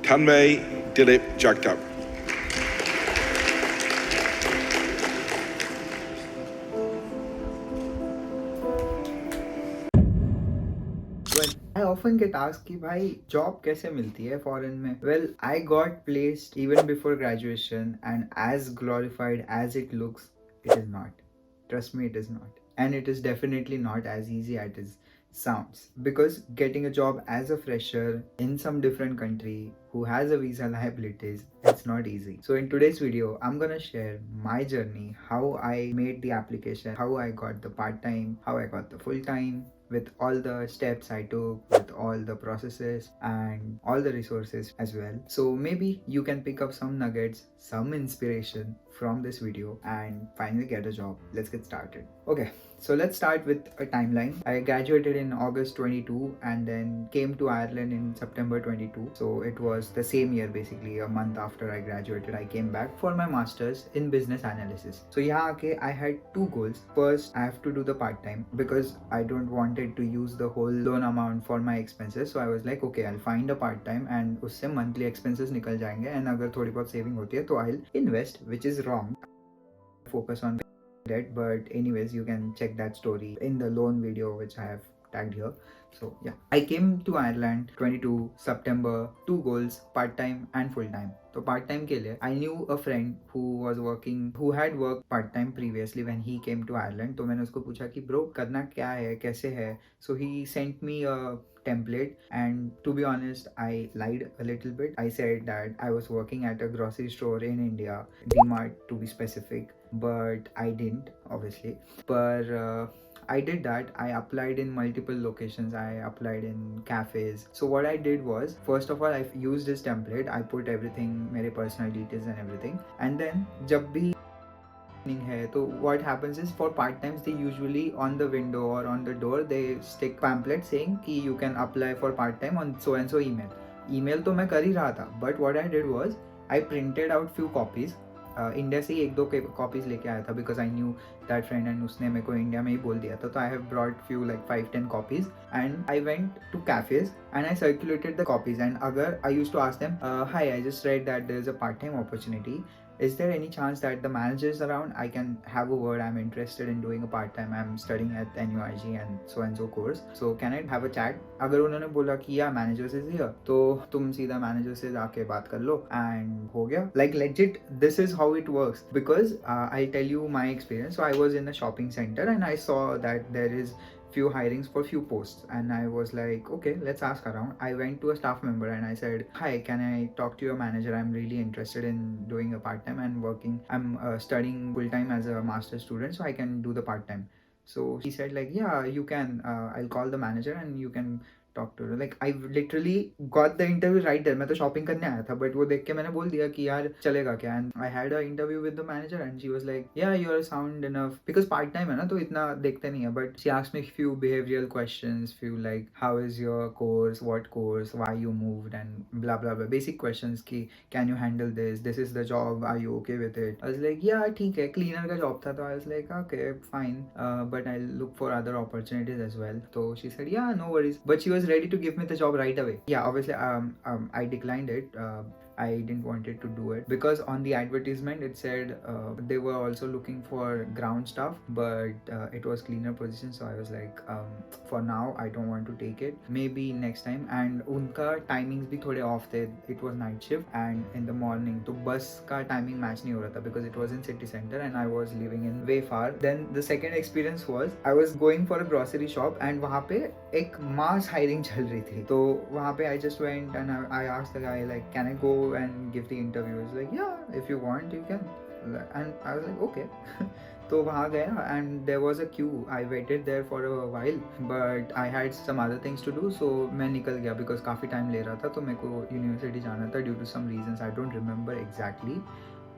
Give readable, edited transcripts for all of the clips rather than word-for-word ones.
Tanmay, Dilip, Jagtap. I often get asked कि भाई job कैसे मिलती है foreign में? Well, I got placed even before graduation, and as glorified as it looks, it is not. Trust me, it is not. And it is definitely not as easy as it sounds. Because getting a job as a fresher in some different country who has a visa liabilities, it's not easy. So in today's video, I'm gonna share my journey, how I made the application, how I got the part-time, how I got the full-time, with all the steps I took, with all the processes and all the resources as well. So maybe you can pick up some nuggets, some inspiration from this video and finally get a job. Let's get started. Okay, so let's start with a timeline. I graduated in August 22 and then came to Ireland in September 22. So it was the same year, basically a month after I graduated. I came back for my master's in business analysis. So yeah, okay, I had two goals. First, I have to do the part-time because I don't wanted to use the whole loan amount for my expenses. So I was like, okay, I'll find a part-time and usse monthly expenses nikal jayenge, and agar thodi bahut saving hoti hai to I'll invest, which is wrong. Focus on debt, but anyways, you can check that story in the loan video which I have tagged here. So yeah, I came to Ireland 22 September, two goals, part-time and full-time. So part-time के लिए I knew a friend who was working, who had worked part-time previously when he came to Ireland. तो मैंने उसको पूछा कि bro करना क्या है, कैसे है. So he sent me a template, and to be honest, I lied a little bit. I said that I was working at a grocery store in India, DMart to be specific, but I didn't, obviously. But I did that. I applied in multiple locations. I applied in cafes. So what I did was, first of all, I used this template. I put everything, मेरे personal details and everything. And then जब भी है तो what happens is, for part times they usually on the window or on the door they stick pamphlet saying कि you can apply for part time on so and so email तो मैं कर ही रहा था, but what I did was I printed out few copies. India से ही एक दो copies लेके आया था because I knew that friend, and उसने मेरे को इंडिया में ही बोल दिया था. तो I have brought few like 5-10 copies and I went to cafes and I circulated the copies. And अगर I use to ask them, hi I just read that there is a part time opportunity, is there any chance that the manager is around? I can have a word. I'm interested in doing a part-time. I'm studying at NUIG and so course. So can I have a chat? अगर उन्होंने बोला कि या manager से here, तो तुम सीधा manager से जाके बात कर लो and हो गया. Like legit, this is how it works. Because I'll tell you my experience. So I was in a shopping center and I saw that there is few hirings for few posts, and I was like, okay, let's ask around. I went to a staff member and I said, hi, can I talk to your manager? I'm really interested in doing a part-time and working. I'm studying full-time as a master's student, so I can do the part-time. So he said like, yeah, you can, I'll call the manager and you can talk to her. Like I literally got the interview right there. मैं तो shopping करने आया था, but वो देख के मैंने बोल दिया कि यार चलेगा क्या. And I had an interview with the manager and she was like, yeah, you're sound enough, because part time है ना तो इतना देखते नहीं है. But she asked me few behavioral questions, few like how is your course, what course, why you moved, and blah blah blah, basic questions कि can you handle this is the job, are you okay with it. I was like, yeah, ठीक है, cleaner का job था. तो I was like, okay, fine, but I'll look for other opportunities as well. So she said, yeah, no worries, but she was ready to give me the job right away. Yeah, obviously I declined it. I didn't want it to do it because on the advertisement it said they were also looking for ground staff, but it was cleaner position. So I was like, for now I don't want to take it, maybe next time. And उनका timings भी थोड़े off थे. It was night shift and in the morning, तो bus का timing match नहीं हो रहा था because it was in city center and I was living in way far. Then the second experience was I was going for a grocery shop and वहाँ पे एक mass hiring चल रही थी. तो वहाँ पे I just went and I asked the guy like, can I go and give the interview? He's like, yeah, if you want you can. And I was like, okay. तो वहाँ गया and there was a queue. I waited there for a while but I had some other things to do, so मैं निकल गया because काफ़ी time ले रहा था. तो मेरे को यूनिवर्सिटी जाना था due to some reasons I don't remember exactly,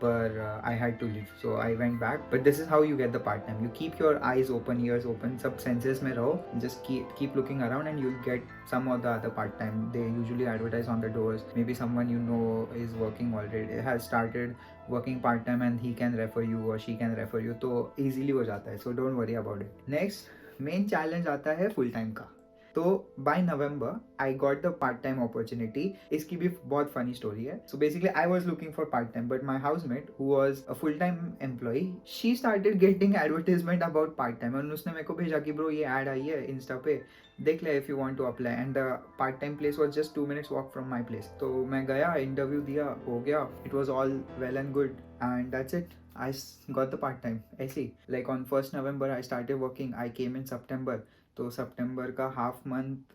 but I had to leave, so I went back. But this is how you get the part-time. You keep your eyes open, ears open, सब senses में रहो, just keep looking around and you'll get some of the other part-time. They usually advertise on the doors. Maybe someone you know is working already, has started working part-time and he can refer you or she can refer you, तो easily हो जाता है. So don't worry about it. Next main challenge आता है full-time का. तो तो by November I got the part time opportunity. इसकी भी बहुत फनी स्टोरी है. So basically I was looking for part time, but my housemate who was a full time employee, she started getting advertisement about part time. और उसने मेरे को भेजा कि ब्रो ये ऐड आई है इंस्टा पे, देख ले if you want to apply. And the part time place was just 2 minutes walk from my place. तो मैं गया, इंटरव्यू दिया, हो गया. It was all well and good and that's it. I got the part time ऐसे ही. Like on 1st November I started working. I came in September. तो सितंबर का half month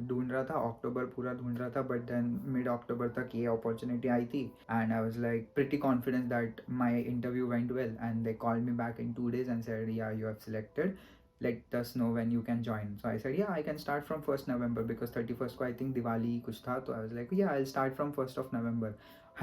ढूंढ रहा था, अक्टूबर पूरा ढूंढ रहा था, बट देन मिड अक्टूबर तक ये अपॉर्चुनिटी आई थी. And I was like pretty confident that my interview went well and they called me back in 2 days and said yeah you have selected, let us know when you can join. So I said yeah I can start from 1st November because 31st को I think Diwali कुछ था. तो I was like yeah I'll start from 1st of November.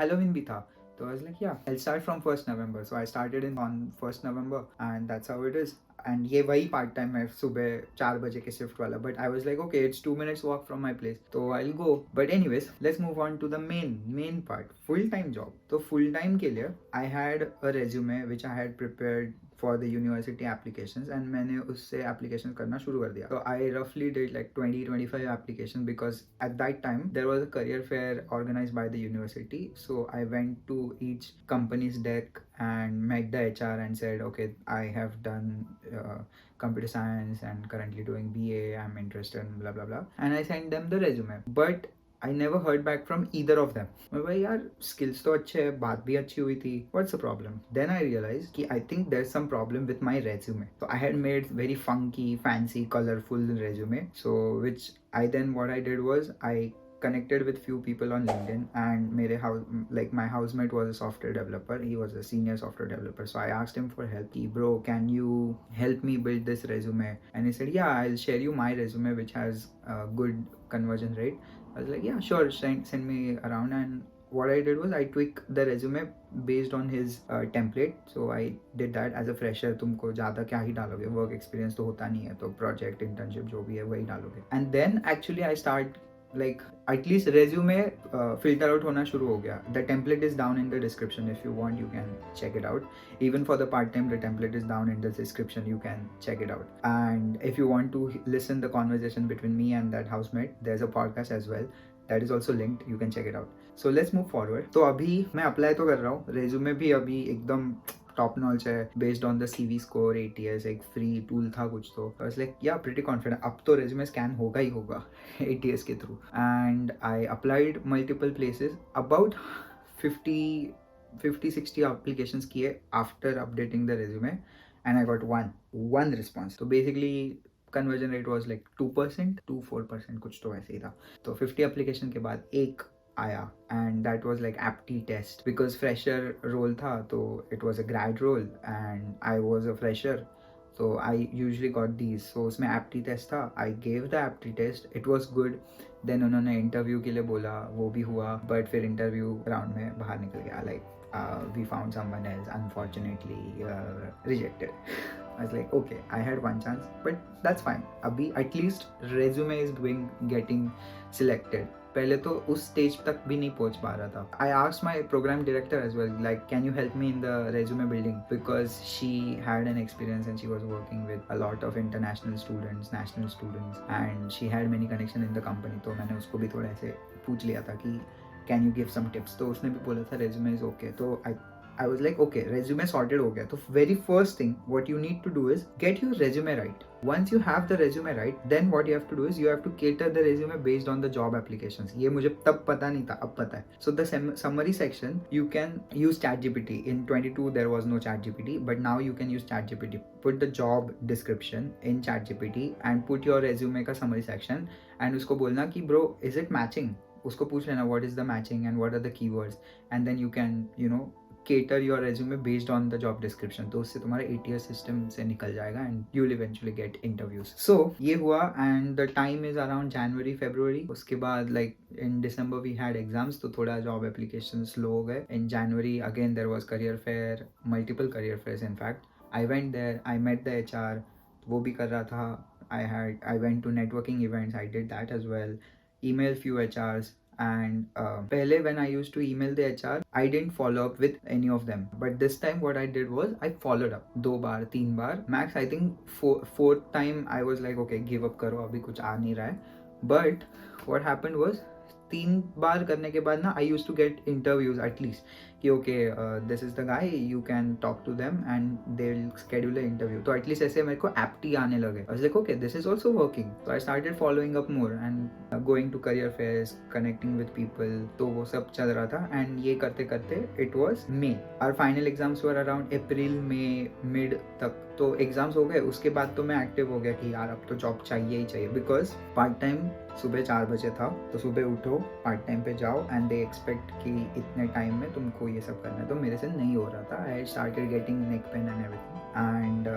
Halloween भी था. So I was like yeah I'll start from 1st November. So I started on 1st November and that's how it is. And ये वही part time है सुबह 4 बजे के shift वाला. But I was like okay it's 2 minutes walk from my place, तो I go. But anyways let's move on to the main part, full time job. तो full time के लिए I had a resume which I had prepared for the university applications and मैंने उससे application करना शुरू कर दिया. तो आई रफली did like 20-25 application because at that time there was a career fair organised by the university. So I went to each companies deck and met the HR and said okay I have done computer science and currently doing BA, I'm interested in blah blah blah, and I sent them the resume. But I never heard back from either of them. मैं भाई यार skills तो अच्छे है, बात भी अच्छी हुई थी, what's the problem? Then I realized कि I think there's some problem with my resume. So I had made very funky, fancy, colorful resume. So which I then what I did was I connected with few people on LinkedIn and mere house, like my housemate was a software developer, he was a senior software developer. So I asked him for help. Bro, can you help me build this resume? And he said yeah I'll share you my resume which has a good conversion rate. I was like yeah sure, send me around. And what I did was I tweaked the resume based on his template. So I did that. As a fresher तुमको ज़्यादा क्या ही डालोगे, work experience तो होता नहीं है, तो project internship जो भी है वही डालोगे. And then actually I start like at least resume filter out hona shuru ho gaya. The template is down in the description. If you want you can check it out. Even for the part time the template is down in the description, you can check it out. And if you want to listen the conversation between me and that housemate, there's a podcast as well that is also linked, you can check it out. So let's move forward. तो अभी मैं apply तो कर रहा हूँ, resume भी अभी एकदम टॉप नॉच है based on the CV score. ATS एक फ्री टूल था कुछ, तो लाइक या प्रिटी कॉन्फिडेंट अब तो रेज्यूमे स्कैन होगा ही होगा ATS के थ्रू. And I applied multiple places, about 50-60 applications किए after updating the resume and I got one response. तो basically conversion rate was like 2% to 4% कुछ तो ऐसे ही था. तो 50 एप्लीकेशन के बाद एक आया and that was like apti test because fresher role था. तो it was a grade role and I was a fresher, so I usually got these. So उसमें एप्टी टेस्ट था, I gave the apti test, it was good. Then उन्होंने interview के लिए बोला, वो भी हुआ, बट फिर इंटरव्यू राउंड में बाहर निकल गया. Like we found someone else, unfortunately rejected. I was like okay I had one chance but that's fine. अभी at least resume is getting selected. पहले तो उस स्टेज तक भी नहीं पहुंच पा रहा था. I asked my program director as well, like can you help me in the resume building, because she had an experience and she was working with a lot of international students, national students, and she had many connection in the company. तो मैंने उसको भी थोड़ा ऐसे पूछ लिया था कि can you give some tips. तो उसने भी बोला था resume is okay. तो I was like okay resume sorted हो गया. तो very first thing what you need to do is get your resume right. Once you have the resume right, then what you have to do is you have to cater the resume based on the job applications. ये मुझे तब पता नहीं था, अब पता है. So the summary section you can use ChatGPT. In 22 there was no ChatGPT, but now you can use ChatGPT. Put the job description in ChatGPT and put your resume का summary section and उसको बोलना कि bro is it matching. उसको पूछ लेना what is the matching and what are the keywords, and then you can cater your resume based on the job description. तो उससे तुम्हारा ATS system से निकल जाएगा and you'll eventually get interviews. So ये हुआ and the time is around January, February. उसके बाद like in December we had exams, तो थोड़ा job applications slow हो गए. In January again there was career fair, multiple career fairs in fact. I went there, I met the HR, वो भी कर रहा था. I went to networking events, I did that as well. Emailed few HRs And pehle when I used to email the HR, I didn't follow up with any of them. But this time what I did was I followed up. 2 bar 3 bar max. I think fourth time I was like, okay, give up करो, अभी कुछ आ नहीं रहा है. But what happened was 3 बार करने के बाद ना I used to get interviews at least कि okay, this is the guy, you can talk to them and they'll schedule an interview. तो at least ऐसे मेरे को apty आने लगे. I was like, okay, this is also working. So I started following up more and going to career fairs, connecting with people. तो वो सब चल रहा था and ये करते करते it was May. Our final exams were around April, May, mid तक. तो एग्जाम्स हो गए, उसके बाद तो मैं एक्टिव हो गया कि यार अब तो जॉब चाहिए ही चाहिए. बिकॉज पार्ट टाइम सुबह 4 बजे था, तो सुबह उठो, पार्ट टाइम पे जाओ एंड दे एक्सपेक्ट कि इतने टाइम में तुमको ये सब करना है. तो मेरे से नहीं हो रहा था. I started getting neck pain and everything and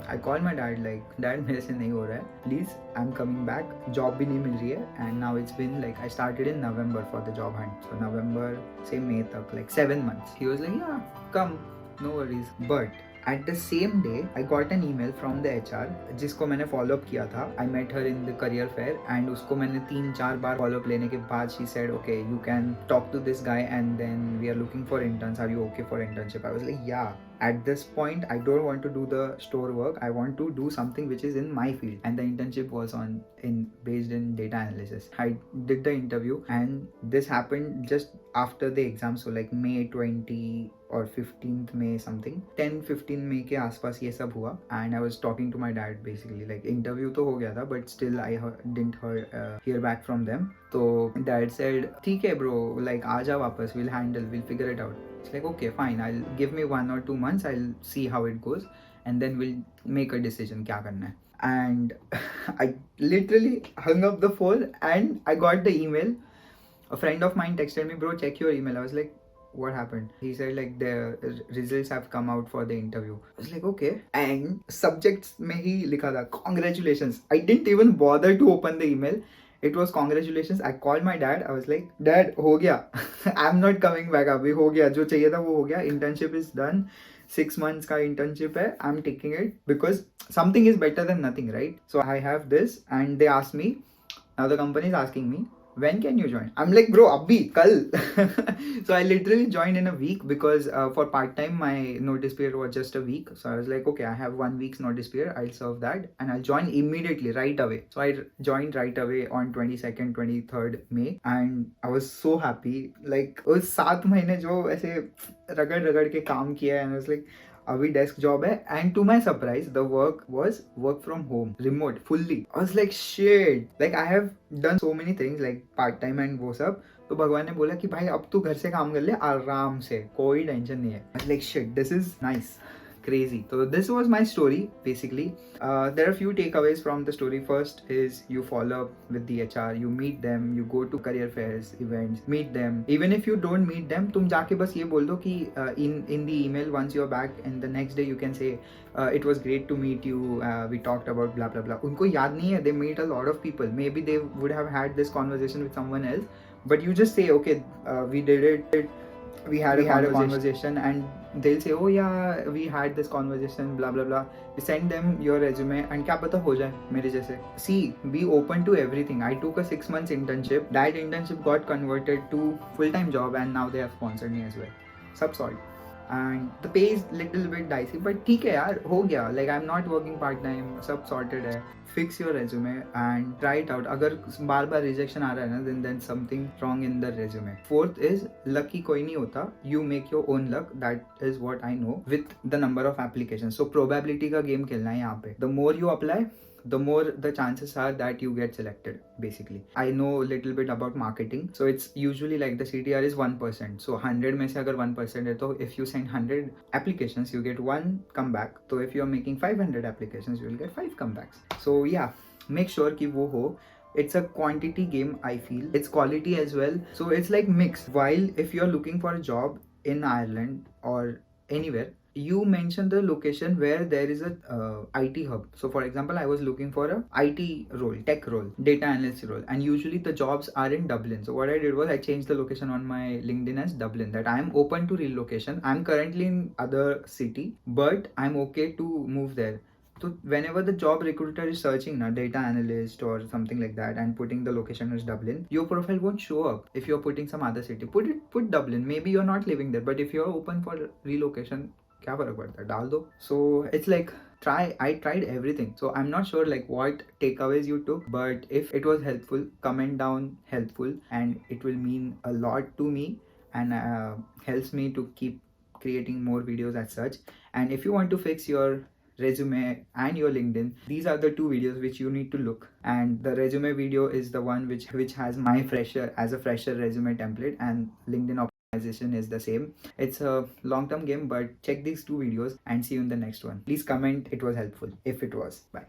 I call my dad like, dad मेरे से नहीं हो रहा है, please I am coming back. Job भी नहीं मिल रही है and now it's been like I started in November for the job hunt. So November से मई तक like 7 months. He was like yeah come, no worries. But at the same day I got an email from the HR जिसको मैंने follow up किया था. I met her in the career fair and उसको मैंने 3-4 बार follow up लेने के बाद she said okay, you can talk to this guy and then we are looking for interns, are you okay for internship? I was like yeah. At this point I don't want to do the store work, I want to do something which is in my field, and the internship was based in data analysis. I did the interview and this happened just after the exam, so like May 20 or 15th May something, 10-15 May के आसपास ये सब हुआ. And I was talking to my dad basically, like interview तो हो गया था but still I didn't hear back from them. तो dad said ठीक है bro, like आ जा वापस, we'll figure it out. It's like okay fine, I'll give me 1 or 2 months, I'll see how it goes and then we'll make a decision क्या करना है. And I literally hung up the phone and I got the email. A friend of mine texted me, bro check your email. I was like what happened? He said like the results have come out for the interview. I was like okay, and subjects में ही लिखा था congratulations. I didn't even bother to open the email. It was congratulations. I called my dad. I was like, Dad, हो गया. I'm not coming back. अभी हो गया, जो चाहिए था वो हो गया. Internship is done. 6 months का internship है. I'm taking it because something is better than nothing, right? So I have this and they asked me. Now the company is asking me, when can you join? I'm like bro abhi kal. So I literally joined in a week because for part time my notice period was just a week. So I was like okay, I have 1 week's notice period, I'll serve that and I'll join immediately right away. So I joined right away on 22nd 23rd May and I was so happy. like उस 7 महीने जो ऐसे रगड़ के काम किया है and I was like अभी डेस्क जॉब है. And to my surprise the work was work from home, remote fully. I was like shit, like I have done so many things like part time and वो सब. तो भगवान ने बोला कि भाई अब तू घर से काम कर ले आराम से, कोई टेंशन नहीं है. आई was like shit, this is nice. Crazy. So this was my story basically. There are few takeaways from the story. First is you follow up with the HR, you meet them, you go to career fairs, events, meet them. Even if you don't meet them, तुम जाके बस ये बोल दो कि in the email once you're back and the next day you can say it was great to meet you, we talked about blah blah blah. उनको याद नहीं है, they meet a lot of people, maybe they would have had this conversation with someone else, but you just say okay, we did it, we had a conversation and they'll say oh yeah we had this conversation blah blah blah. You send them your resume and क्या पता हो जाए मेरे जैसे. See, be open to everything. I took a 6 months internship. That internship got converted to full-time job and now they have sponsored me as well. सब solved. And the pay is little bit dicey but ठीक है यार, हो गया. Like I'm not working part time, सब sorted है. Fix your resume and try it out. अगर बार बार rejection आ रहा है ना, then something wrong in the resume. Fourth is lucky कोई नहीं होता. You make your own luck. That is what I know with the number of applications. So probability का game खेलना है यहाँ पे. The more you apply, the more the chances are that you get selected basically. I know a little bit about marketing, so it's usually like the CTR is 1%. So 100 में से अगर 1% है तो if you send 100 applications you get 1 comeback. So if you're making 500 applications you will get 5 comebacks. So yeah, make sure कि वो हो. It's a quantity game, I feel. It's quality as well. So it's like mixed. While if you're looking for a job in Ireland or anywhere, you mentioned the location where there is a IT hub. So for example, I was looking for a IT role, tech role, data analyst role, and usually the jobs are in Dublin. So what I did was I changed the location on my LinkedIn as Dublin, that I am open to relocation. I'm currently in other city but I'm okay to move there. So whenever the job recruiter is searching na data analyst or something like that and putting the location as Dublin, your profile won't show up. If you're putting some other city, put Dublin. Maybe you're not living there, but if you're open for relocation, क्या फर्क पड़ता है, डाल दो. So it's like I tried everything. So I'm not sure like what takeaways you took, but if it was helpful, comment down helpful, and it will mean a lot to me and helps me to keep creating more videos as such. And if you want to fix your resume and your LinkedIn, these are the two videos which you need to look. And the resume video is the one which has my fresher resume template, and LinkedIn optimization is the same. It's a long-term game, but check these two videos and see you in the next one. Please comment it was helpful if it was. Bye.